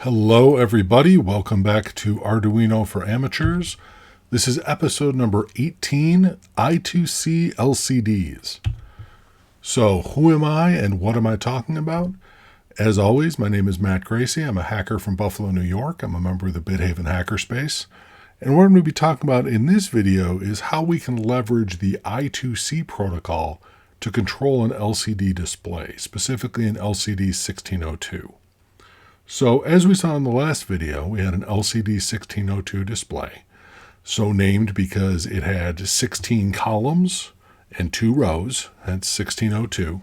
Hello everybody, welcome back to Arduino for Amateurs. This is episode number 18, I2C LCDs. So who am I and what am I talking about? As always, my name is Matt Gracie. I'm a hacker from Buffalo, New York. I'm a member of the Bidhaven Hackerspace. And what I'm going to be talking about in this video is how we can leverage the I2C protocol to control an LCD display, specifically an LCD 1602. So as we saw in the last video, we had an LCD 1602 display, so named because it had 16 columns and 2 rows, hence 1602.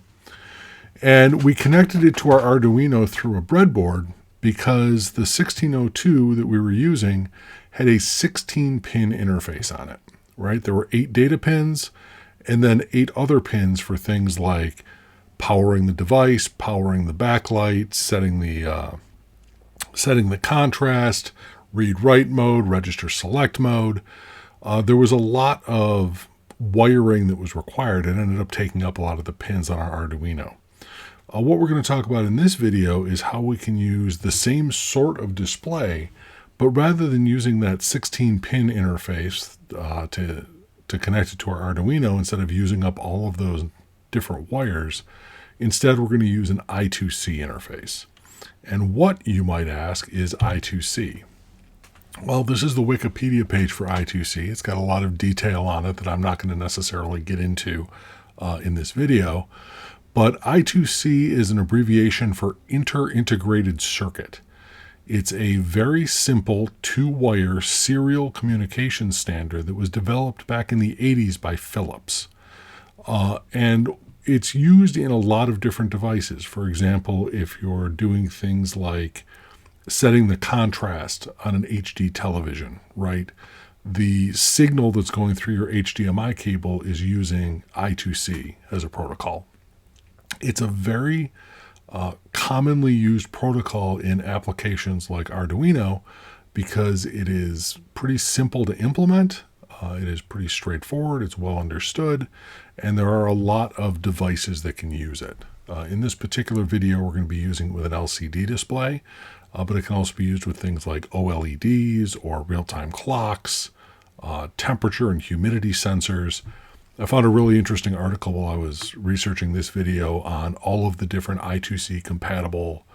And we connected it to our Arduino through a breadboard because the 1602 that we were using had a 16-pin interface on it, right? There were 8 data pins and then 8 other pins for things like powering the device, powering the backlight, setting the contrast, read-write mode, register select mode. There was a lot of wiring that was required. It ended up taking up a lot of the pins on our Arduino. What we're going to talk about in this video is how we can use the same sort of display, but rather than using that 16-pin interface to connect it to our Arduino, instead of using up all of those different wires, instead we're going to use an I2C interface. And what, you might ask, is I2C? Well, this is the Wikipedia page for I2C. It's got a lot of detail on it that I'm not going to necessarily get into in this video. But I2C is an abbreviation for Inter-Integrated Circuit. It's a very simple 2-wire serial communication standard that was developed back in the 80s by Philips. And it's used in a lot of different devices. For example, if you're doing things like setting the contrast on an HD television, right? The signal that's going through your HDMI cable is using I2C as a protocol. It's a very commonly used protocol in applications like Arduino because it is pretty simple to implement. It is pretty straightforward, it's well understood, and there are a lot of devices that can use it. In this particular video, we're going to be using it with an LCD display, but it can also be used with things like OLEDs or real-time clocks, temperature and humidity sensors. I found a really interesting article while I was researching this video on all of the different I2C compatible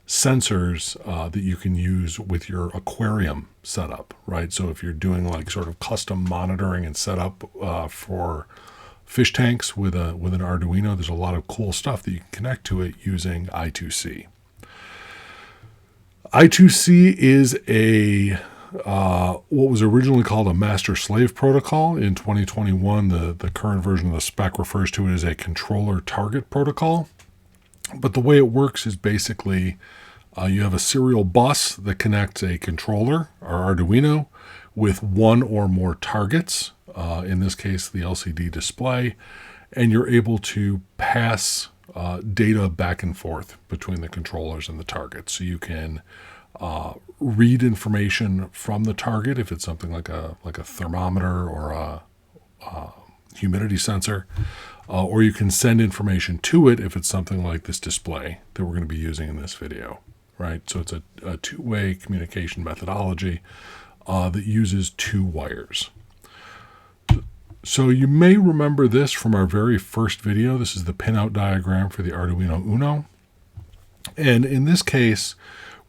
sensors that you can use with your aquarium setup, right? So if you're doing like sort of custom monitoring and setup for fish tanks with an Arduino, there's a lot of cool stuff that you can connect to it using I2C. I2C is a what was originally called a master-slave protocol. In 2021, the current version of the spec refers to it as a controller target protocol. But the way it works is basically you have a serial bus that connects a controller, or Arduino, with one or more targets, in this case the LCD display, and you're able to pass data back and forth between the controllers and the targets. So you can read information from the target if it's something like a thermometer or a humidity sensor, or you can send information to it if it's something like this display that we're going to be using in this video, right? So it's a two-way communication methodology that uses 2 wires. So you may remember this from our very first video. This is the pinout diagram for the Arduino Uno. And in this case,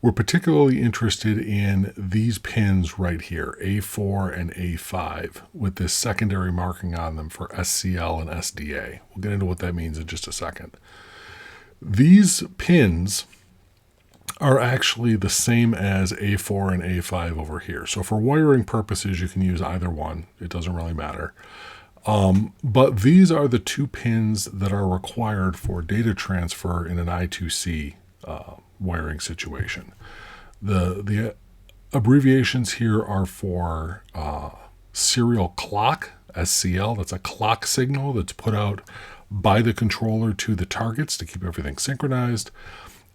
we're particularly interested in these pins right here, A4 and A5, with this secondary marking on them for SCL and SDA. We'll get into what that means in just a second. These pins are actually the same as A4 and A5 over here. So for wiring purposes, you can use either one. It doesn't really matter. But these are the 2 pins that are required for data transfer in an I2C wiring situation. The abbreviations here are for serial clock, SCL. That's a clock signal that's put out by the controller to the targets to keep everything synchronized.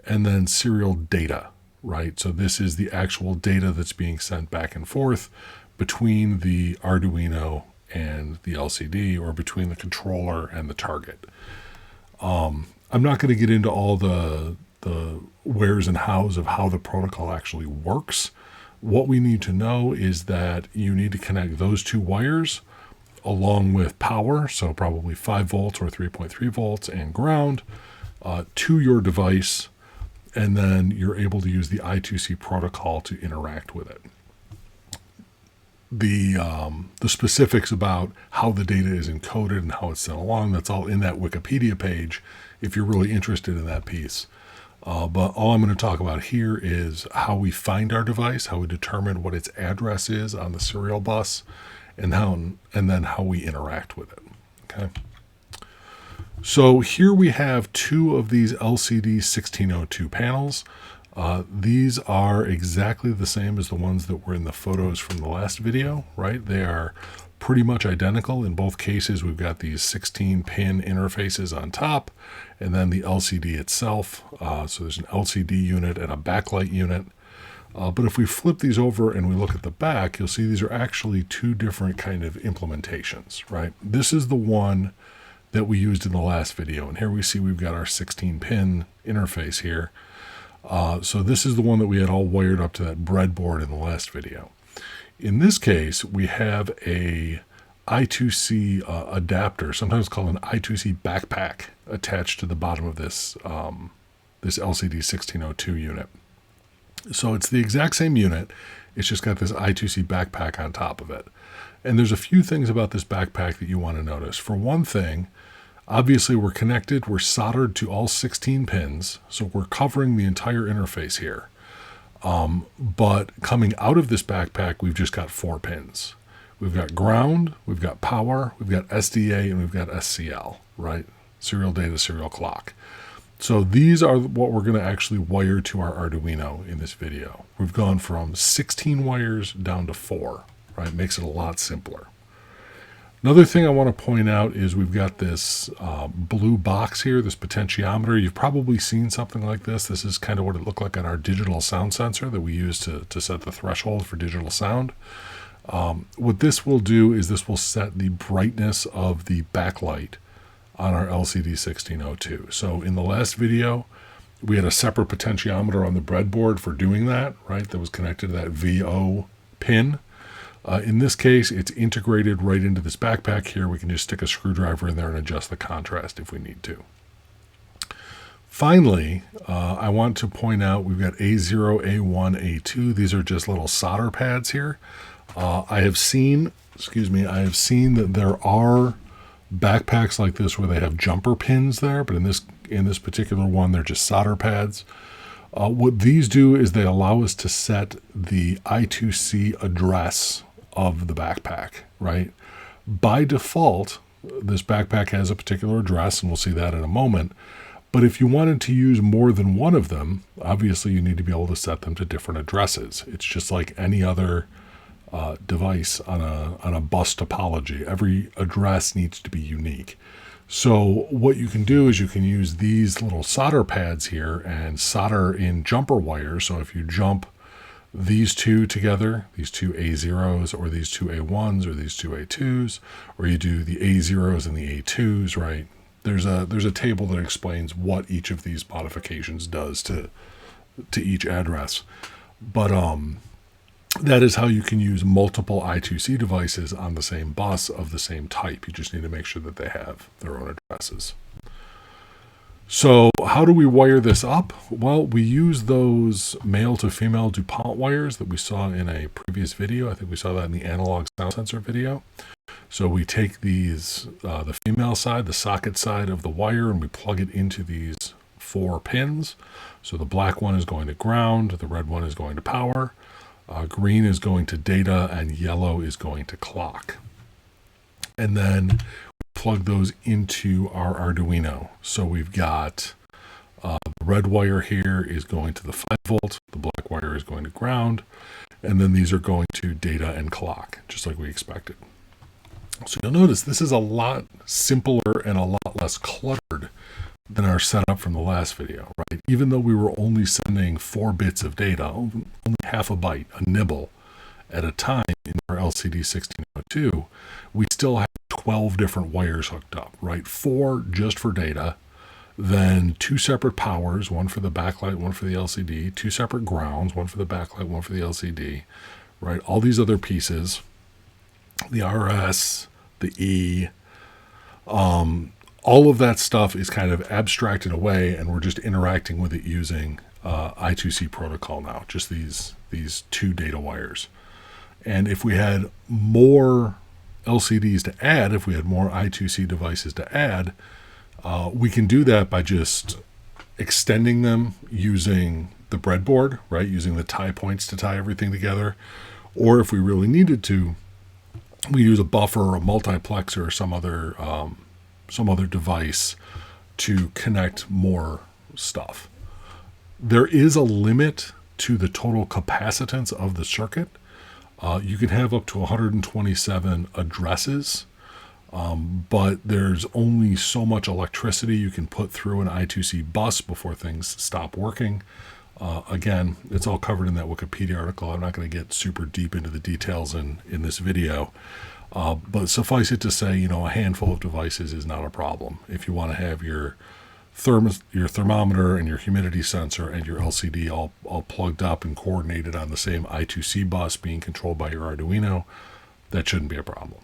And then serial data, right? So this is the actual data that's being sent back and forth between the Arduino and the LCD, or between the controller and the target. I'm not going to get into all the the wheres and hows of how the protocol actually works. What we need to know is that you need to connect those two wires along with power, so probably 5 volts or 3.3 volts, and ground to your device, and then you're able to use the I2C protocol to interact with it. The specifics about how the data is encoded and how it's sent along, that's all in that Wikipedia page if you're really interested in that piece. But all I'm going to talk about here is how we find our device, how we determine what its address is on the serial bus, and then how we interact with it. Okay. So here we have two of these LCD 1602 panels. These are exactly the same as the ones that were in the photos from the last video, right? They are pretty much identical. In both cases, we've got these 16-pin interfaces on top, and then the LCD itself. So there's an LCD unit and a backlight unit. But if we flip these over and we look at the back, you'll see these are actually two different kind of implementations, right? This is the one that we used in the last video. And here we see we've got our 16-pin interface here. So this is the one that we had all wired up to that breadboard in the last video. In this case, we have a I2C adapter, sometimes called an I2C backpack, attached to the bottom of this, this LCD 1602 unit. So it's the exact same unit. It's just got this I2C backpack on top of it. And there's a few things about this backpack that you want to notice. For one thing, obviously we're connected, we're soldered to all 16 pins, so we're covering the entire interface here. But coming out of this backpack, we've just got 4 pins. We've got ground, we've got power, we've got SDA, and we've got SCL, right? Serial data, serial clock. So these are what we're going to actually wire to our Arduino in this video. We've gone from 16 wires down to 4, right? Makes it a lot simpler. Another thing I want to point out is we've got this blue box here, this potentiometer. You've probably seen something like this. This is kind of what it looked like on our digital sound sensor that we use to set the threshold for digital sound. What this will do is this will set the brightness of the backlight on our LCD 1602. So in the last video, we had a separate potentiometer on the breadboard for doing that, right? That was connected to that VO pin. In this case, it's integrated right into this backpack here. We can just stick a screwdriver in there and adjust the contrast if we need to. Finally, I want to point out we've got A0, A1, A2. These are just little solder pads here. I have seen that there are backpacks like this where they have jumper pins there, but in this particular one, they're just solder pads. What these do is they allow us to set the I2C address of the backpack, right? By default, this backpack has a particular address, and we'll see that in a moment. But if you wanted to use more than one of them, obviously you need to be able to set them to different addresses. It's just like any other device on a bus topology. Every address needs to be unique. So what you can do is you can use these little solder pads here and solder in jumper wires. So if you jump these two together, these two A0s or these two A1s or these two A2s, or you do the A0s and the A2s, right? There's a table that explains what each of these modifications does to each address. But that is how you can use multiple I2C devices on the same bus of the same type. You just need to make sure that they have their own addresses. So how do we wire this up? Well, we use those male to female DuPont wires that we saw in a previous video. I think we saw that in the analog sound sensor video. So we take these, the female side, the socket side of the wire, and we plug it into these 4 pins. So the black one is going to ground, the red one is going to power, green is going to data, and yellow is going to clock. And then plug those into our Arduino. So we've got the red wire here is going to the 5 volt, the black wire is going to ground, and then these are going to data and clock, just like we expected. So you'll notice this is a lot simpler and a lot less cluttered than our setup from the last video, right? Even though we were only sending 4 bits of data, only half a byte, a nibble at a time in our LCD 1602, we still have 12 different wires hooked up, right? 4 just for data, then 2 separate powers, one for the backlight, one for the LCD, 2 separate grounds, one for the backlight, one for the LCD, right? All these other pieces, the RS, the E, all of that stuff is kind of abstracted away, and we're just interacting with it using I2C protocol now, just these 2 data wires. And if we had more LCDs to add, if we had more I2C devices to add, we can do that by just extending them using the breadboard, right? Using the tie points to tie everything together. Or if we really needed to, we use a buffer or a multiplexer or some other device to connect more stuff. There is a limit to the total capacitance of the circuit. You can have up to 127 addresses, but there's only so much electricity you can put through an I2C bus before things stop working. Again, it's all covered in that Wikipedia article. I'm not going to get super deep into the details in this video. But suffice it to say, a handful of devices is not a problem. If you want to have your thermometer and your humidity sensor and your LCD all plugged up and coordinated on the same I2C bus being controlled by your Arduino, that shouldn't be a problem.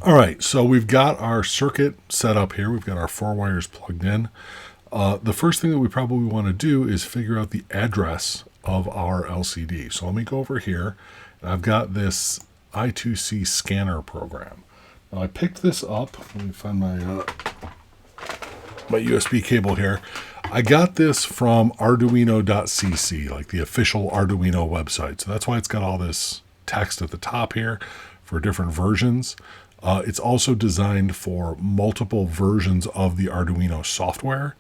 All right, so we've got our circuit set up here. We've got our 4 wires plugged in. The first thing that we probably want to do is figure out the address of our LCD. So let me go over here, and I've got this I2C scanner program. Now I picked this up. Let me find my USB cable here. I got this from Arduino.cc, like the official Arduino website. So that's why it's got all this text at the top here for different versions. It's also designed for multiple versions of the Arduino software.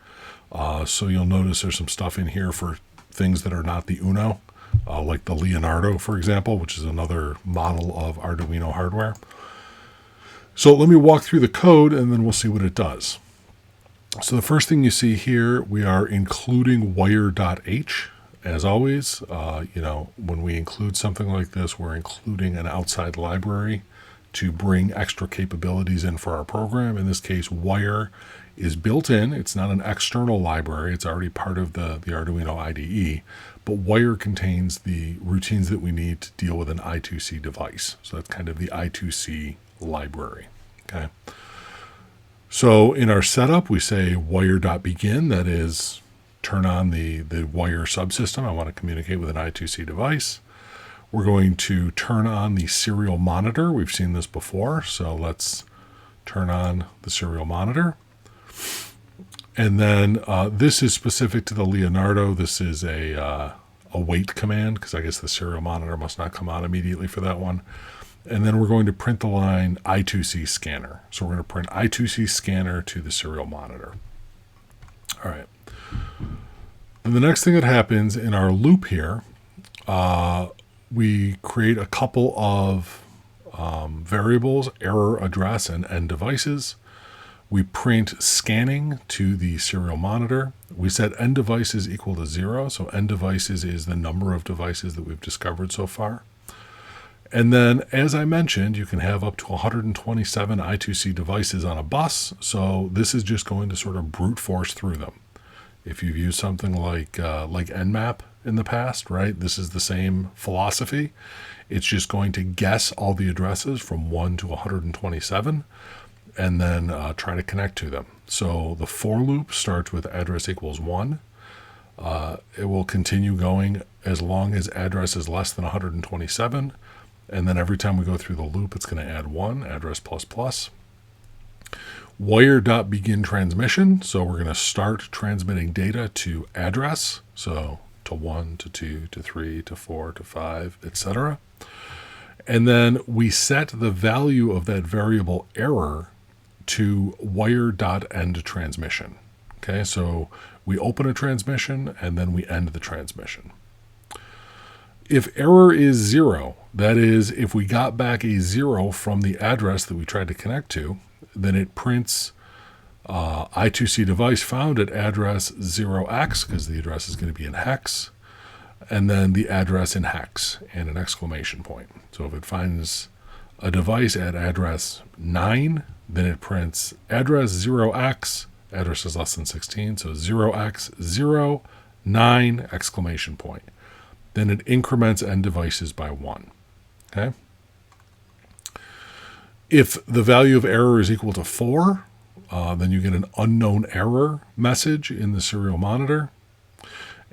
So you'll notice there's some stuff in here for things that are not the Uno, like the Leonardo, for example, which is another model of Arduino hardware. So let me walk through the code and then we'll see what it does. So the first thing you see here, we are including wire.h. As always, when we include something like this, we're including an outside library to bring extra capabilities in for our program. In this case, wire is built in. It's not an external library. It's already part of the Arduino IDE, but wire contains the routines that we need to deal with an I2C device. So that's kind of the I2C library. Okay. So in our setup, we say wire.begin, that is, turn on the wire subsystem. I want to communicate with an I2C device. We're going to turn on the serial monitor. We've seen this before, so let's turn on the serial monitor. And then this is specific to the Leonardo. This is a wait command, because I guess the serial monitor must not come on immediately for that one. And then we're going to print the line I2C scanner. So we're going to print I2C scanner to the serial monitor. All right. And the next thing that happens in our loop here, we create a couple of variables, error, address, and end devices. We print scanning to the serial monitor. We set end devices equal to 0. So end devices is the number of devices that we've discovered so far. And then, as I mentioned, you can have up to 127 I2C devices on a bus. So this is just going to sort of brute force through them. If you've used something like Nmap in the past, right? This is the same philosophy. It's just going to guess all the addresses from 1 to 127 and then try to connect to them. So the for loop starts with address equals 1. It will continue going as long as address is less than 127. And then every time we go through the loop, it's going to add 1, address plus plus. Wire.begin transmission. So we're going to start transmitting data to address. So to 1, to 2, to 3, to 4, to 5, etc. And then we set the value of that variable error to wire.end transmission. Okay, so we open a transmission and then we end the transmission. If error is 0, that is, if we got back a 0 from the address that we tried to connect to, then it prints I2C device found at address 0x, because the address is going to be in hex, and then the address in hex and an exclamation point. So if it finds a device at address 9, then it prints address 0x Address is less than 16, so 0x09 exclamation point. Then it increments end devices by 1. Okay. If the value of error is equal to 4, then you get an unknown error message in the serial monitor.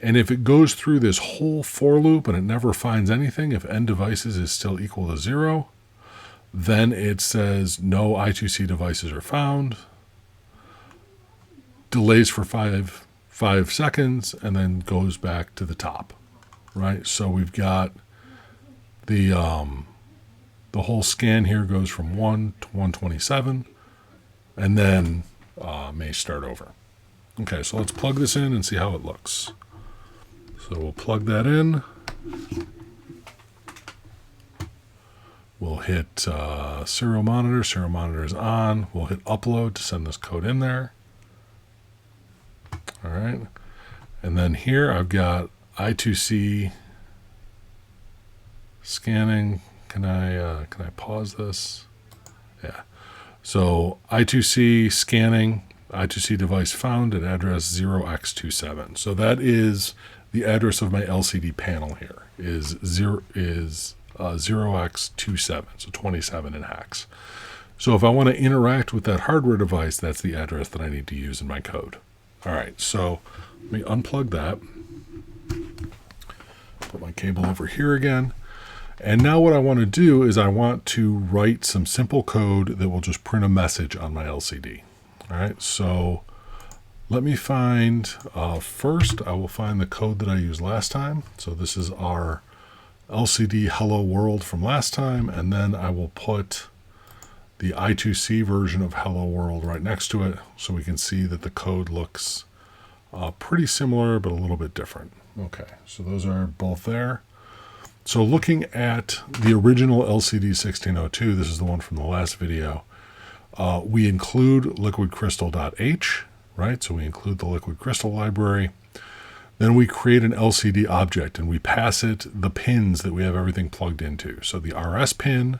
And if it goes through this whole for loop and it never finds anything, if end devices is still equal to 0, then it says no I2C devices are found, delays for five seconds, and then goes back to the top, right? So we've got the whole scan here goes from 1 to 127, and then may start over. Okay, so let's plug this in and see how it looks. So we'll plug that in. We'll hit serial monitor. Serial monitor is on. We'll hit upload to send this code in there. All right. And then here I've got I2C scanning. Can I pause this? Yeah. So I2C scanning, I2C device found at address 0x27. So that is the address of my LCD panel here is 0x27, so 27 in hex. So if I want to interact with that hardware device, that's the address that I need to use in my code. All right, so let me unplug that. Put my cable over here again. And now what I want to do is I want to write some simple code that will just print a message on my LCD. All right, so let me find, first I will find the code that I used last time. So this is our LCD Hello World from last time, and then I will put the I2C version of Hello World right next to it so we can see that the code looks pretty similar but a little bit different. Okay, so those are both there. So looking at the original LCD 1602, this is the one from the last video, we include liquidcrystal.h, right? So we include the liquid crystal library. Then we create an LCD object and we pass it the pins that we have everything plugged into. So the RS pin,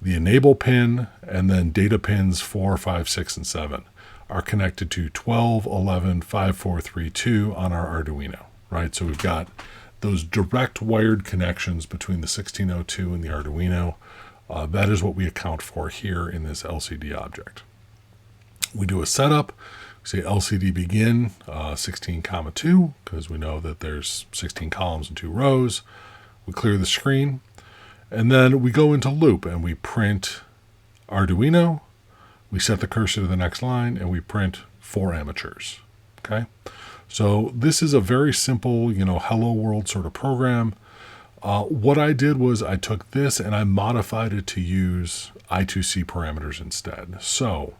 the enable pin, and then data pins 4, 5, 6, and 7 are connected to 12, 11, 5, 4, 3, 2 on our Arduino, right? So we've got those direct wired connections between the 1602 and the Arduino. That is what we account for here in this LCD object. We do a setup. Say LCD begin 16, 2, because we know that there's 16 columns and 2 rows. We clear the screen, and then we go into loop and we print Arduino. We set the cursor to the next line and we print for amateurs. Okay, so this is a very simple, hello world sort of program. What I did was I took this and I modified it to use I2C parameters instead. So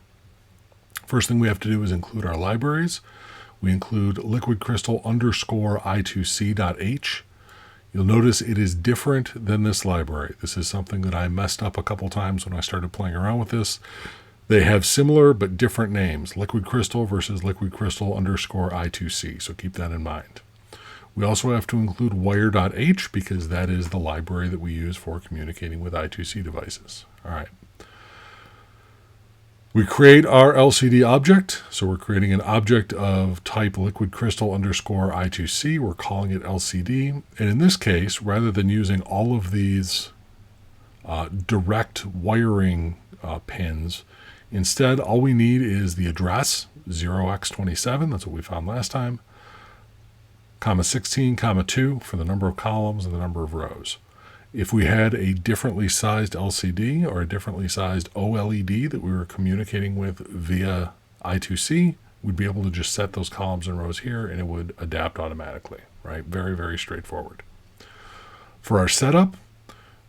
first thing we have to do is include our libraries. We include liquidcrystal_I2C.h. You'll notice it is different than this library. This is something that I messed up a couple times when I started playing around with this. They have similar but different names, Liquid Crystal versus liquidcrystal_I2C, so keep that in mind. We also have to include wire.h because that is the library that we use for communicating with I2C devices. All right. We create our LCD object. So we're creating an object of type liquidcrystal_I2C. We're calling it LCD. And in this case, rather than using all of these direct wiring pins, instead, all we need is the address, 0x27, that's what we found last time, comma 16, comma 2 for the number of columns and the number of rows. If we had a differently sized LCD or a differently sized OLED that we were communicating with via I2C, we'd be able to just set those columns and rows here and it would adapt automatically, right? Very, very straightforward. For our setup,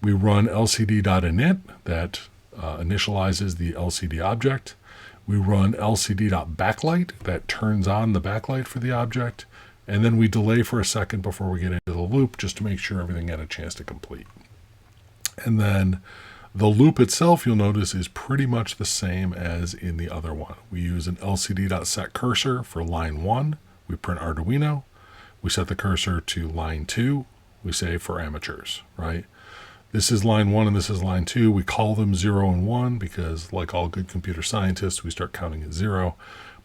we run lcd.init that initializes the LCD object. We run lcd.backlight that turns on the backlight for the object. And then we delay for a second before we get into the loop just to make sure everything had a chance to complete. And then the loop itself, you'll notice, is pretty much the same as in the other one. We use an lcd.setCursor for line 1. We print Arduino. We set the cursor to line 2. We say for amateurs, right? This is line 1 and this is line 2. We call them 0 and 1 because, like all good computer scientists, we start counting at 0.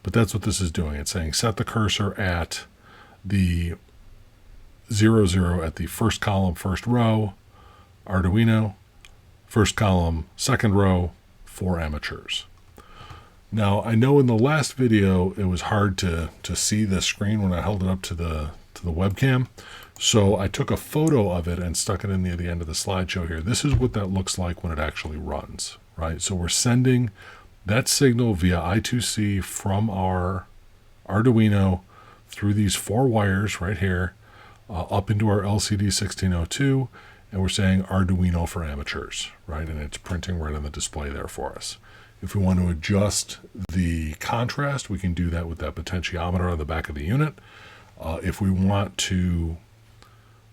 But that's what this is doing. It's saying set the cursor at the 0, 0 at the first column, first row, Arduino, first column, second row, for amateurs. Now, I know in the last video it was hard to see the screen when I held it up to the webcam. So I took a photo of it and stuck it in the end of the slideshow here. This is what that looks like when it actually runs, right? So we're sending that signal via I2C from our Arduino through these 4 wires right here up into our LCD 1602, and we're saying Arduino for amateurs, right? And it's printing right on the display there for us. If we want to adjust the contrast, we can do that with that potentiometer on the back of the unit. If we want to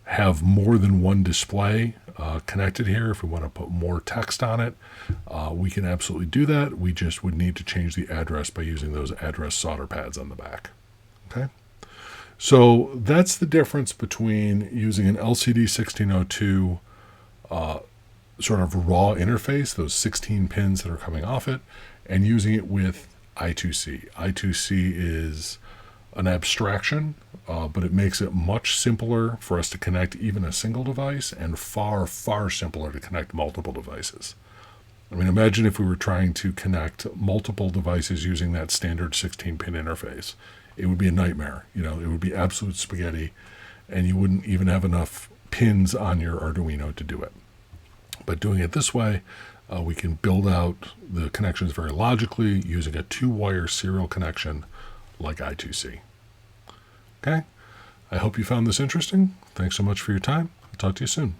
have more than one display connected here, if we want to put more text on it, we can absolutely do that. We just would need to change the address by using those address solder pads on the back. Okay, so that's the difference between using an LCD 1602 sort of raw interface, those 16 pins that are coming off it, and using it with I2C. I2C is an abstraction, but it makes it much simpler for us to connect even a single device, and far, far simpler to connect multiple devices. I mean, imagine if we were trying to connect multiple devices using that standard 16-pin interface. It would be a nightmare. You know, it would be absolute spaghetti, and you wouldn't even have enough pins on your Arduino to do it. But doing it this way, we can build out the connections very logically using a 2-wire serial connection like I2C. Okay, I hope you found this interesting. Thanks so much for your time. I'll talk to you soon.